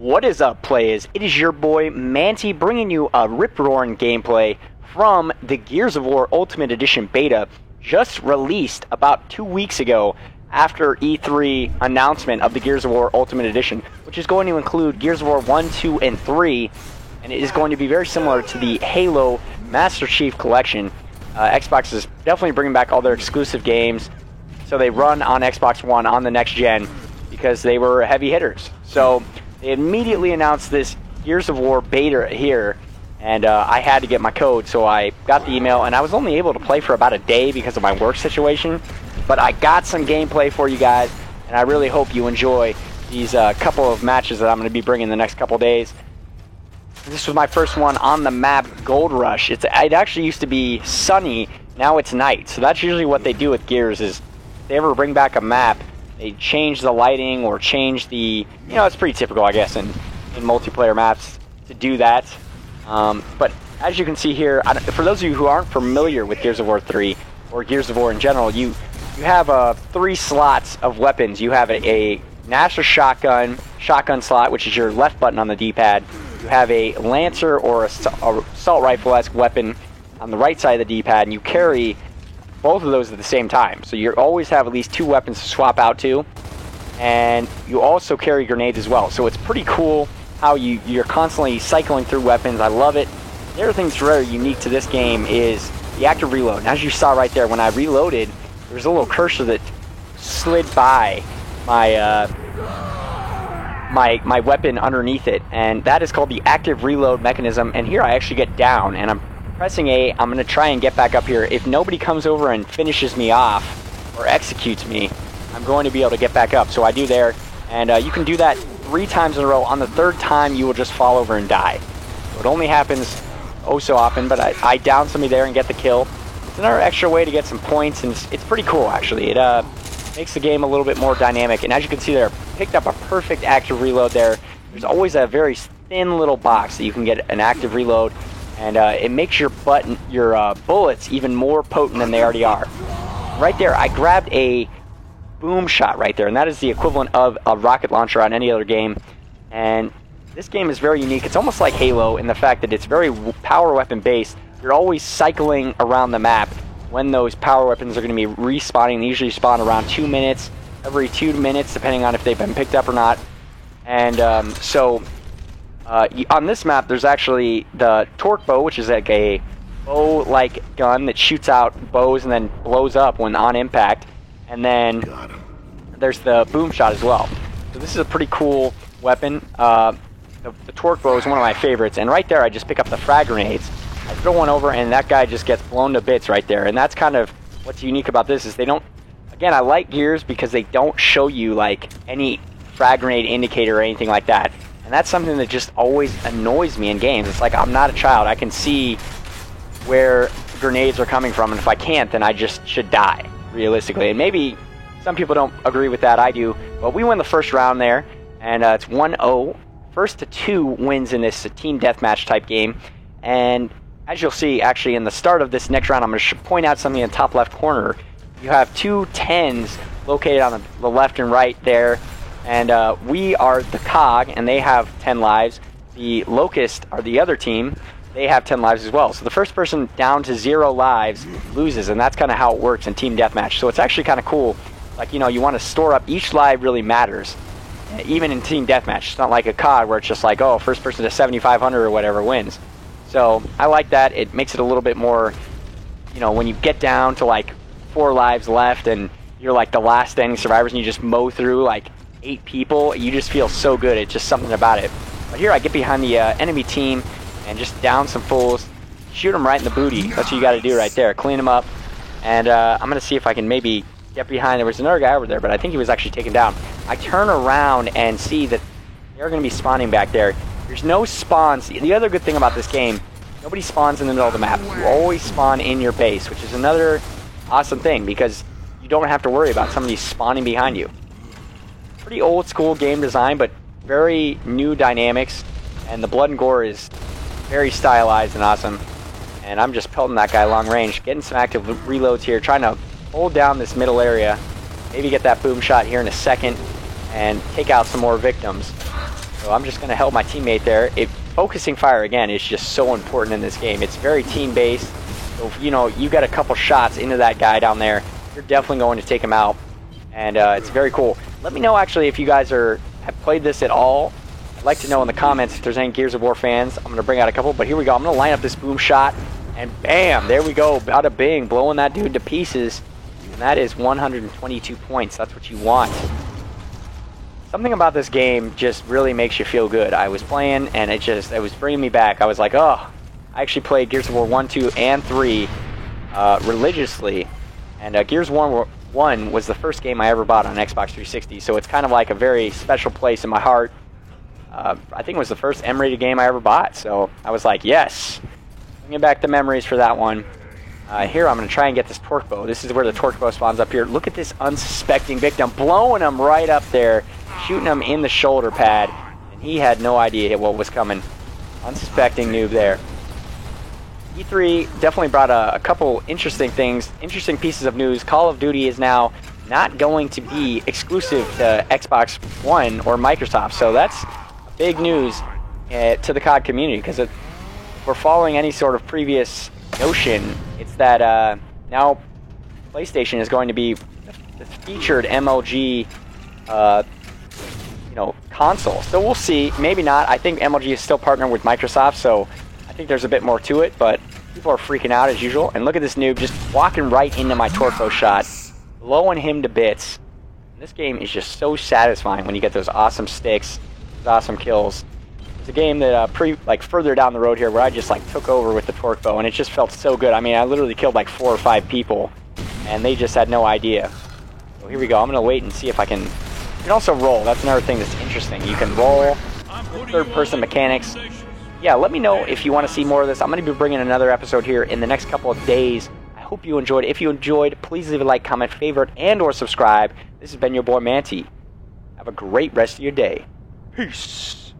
What is up, players? It is your boy Manti bringing you a rip-roaring gameplay from the Gears of War Ultimate Edition beta, just released about 2 weeks ago after E3 announcement of the Gears of War Ultimate Edition, which is going to include Gears of War 1, 2, and 3, and it is going to be very similar to the Halo Master Chief Collection. Xbox is definitely bringing back all their exclusive games, so they run on Xbox One on the next gen because they were heavy hitters. So they immediately announced this Gears of War beta here, and I had to get my code, so I got the email, and I was only able to play for about a day because of my work situation, but I got some gameplay for you guys, and I really hope you enjoy these couple of matches that I'm going to be bringing the next couple days. This was my first one on the map Gold Rush. It actually used to be sunny, now it's night, so that's usually what they do with Gears is if they ever bring back a map, they change the lighting or change the, it's pretty typical, I guess, in multiplayer maps to do that. But as you can see here, for those of you who aren't familiar with Gears of War 3 or Gears of War in general, you have 3 slots of weapons. You have a Master shotgun slot, which is your left button on the D-pad. You have a Lancer or a assault rifle-esque weapon on the right side of the D-pad, and you carry both of those at the same time. So you always have at least 2 weapons to swap out to, and you also carry grenades as well. So it's pretty cool how you're constantly cycling through weapons. I love it. The other thing that's very unique to this game is the active reload. And as you saw right there, when I reloaded, there was a little cursor that slid by my my weapon underneath it, and that is called the active reload mechanism. And here I actually get down, and I'm pressing A. I'm going to try and get back up here. If nobody comes over and finishes me off or executes me, I'm going to be able to get back up. So I do there, and you can do that 3 times in a row. On the 3rd time, you will just fall over and die. So it only happens oh so often, but I down somebody there and get the kill. It's another extra way to get some points, and it's pretty cool, actually. It makes the game a little bit more dynamic, and as you can see there, picked up a perfect active reload there. There's always a very thin little box that you can get an active reload, and it makes your bullets even more potent than they already are. Right there, I grabbed a boom shot right there, and that is the equivalent of a rocket launcher on any other game. And this game is very unique. It's almost like Halo in the fact that it's very power weapon based. You're always cycling around the map when those power weapons are going to be respawning. They usually spawn around 2 minutes, every 2 minutes, depending on if they've been picked up or not. And on this map, there's actually the torque bow, which is like a bow-like gun that shoots out bows and then blows up when on impact. And then there's the boom shot as well. So this is a pretty cool weapon. The torque bow is one of my favorites. And right there, I just pick up the frag grenades. I throw one over, and that guy just gets blown to bits right there. And that's kind of what's unique about this is they don't... Again, I like Gears because they don't show you like any frag grenade indicator or anything like that. And that's something that just always annoys me in games. It's like I'm not a child. I can see where grenades are coming from, and if I can't, then I just should die, realistically. And maybe some people don't agree with that. I do. But we win the first round there, and it's 1-0. First to 2 wins in this team deathmatch type game. And as you'll see, actually, in the start of this next round, I'm going to point out something in the top left corner. You have 2 10s located on the left and right there. And we are the COG, and they have 10 lives. The Locust are the other team. They have 10 lives as well. So the first person down to 0 lives loses, and that's kind of how it works in Team Deathmatch. So it's actually kind of cool. Like, you want to store up. Each live really matters, even in Team Deathmatch. It's not like a COD where it's just like, oh, first person to 7,500 or whatever wins. So I like that. It makes it a little bit more, when you get down to like 4 lives left and you're like the last standing survivors and you just mow through like 8 people, you just feel so good. It's just something about it. But here I get behind the enemy team and just down some fools, shoot them right in the booty. That's what you got to do right there. Clean them up. And I'm going to see if I can maybe get behind. There was another guy over there, but I think he was actually taken down. I turn around and see that they're going to be spawning back there. There's no spawns. The other good thing about this game, nobody spawns in the middle of the map. You always spawn in your base, which is another awesome thing because you don't have to worry about somebody spawning behind you. Pretty old school game design, but very new dynamics, and the blood and gore is very stylized and awesome. And I'm just pelting that guy long range, getting some active reloads here, trying to hold down this middle area, maybe get that boom shot here in a second, and take out some more victims. So I'm just going to help my teammate there. Focusing fire, again, is just so important in this game. It's very team-based. So if, you got a couple shots into that guy down there, you're definitely going to take him out. And it's very cool. Let me know, actually, if you guys have played this at all. I'd like to know in the comments if there's any Gears of War fans. I'm going to bring out a couple, but here we go. I'm going to line up this boom shot, and bam, there we go. Bada bing, blowing that dude to pieces. And that is 122 points. That's what you want. Something about this game just really makes you feel good. I was playing, and it was bringing me back. I was like, oh, I actually played Gears of War 1, 2, and 3 religiously. And Gears of War 1 was the first game I ever bought on Xbox 360, so it's kind of like a very special place in my heart. I think it was the first M-rated game I ever bought, so I was like, yes. Bringing back the memories for that one. Here, I'm going to try and get this torque bow. This is where the torque bow spawns up here. Look at this unsuspecting victim, blowing him right up there, shooting him in the shoulder pad, and he had no idea what was coming. Unsuspecting noob there. E3 definitely brought a couple interesting things, interesting pieces of news. Call of Duty is now not going to be exclusive to Xbox One or Microsoft, so that's big news to the COD community, because if we're following any sort of previous notion, it's that now PlayStation is going to be the featured MLG console. So we'll see. Maybe not. I think MLG is still partnered with Microsoft, so I think there's a bit more to it, but people are freaking out as usual. And look at this noob just walking right into my torque bow shot, blowing him to bits. This game is just so satisfying when you get those awesome sticks, those awesome kills. It's a game that further down the road here where I just took over with the torque bow, and it just felt so good. I mean, I literally killed 4 or 5 people, and they just had no idea. So here we go. I'm gonna wait and see if I can. You can also roll. That's another thing that's interesting. You can roll with third-person mechanics. Yeah, let me know if you want to see more of this. I'm going to be bringing another episode here in the next couple of days. I hope you enjoyed. If you enjoyed, please leave a like, comment, favorite, and or subscribe. This has been your boy Manti. Have a great rest of your day. Peace.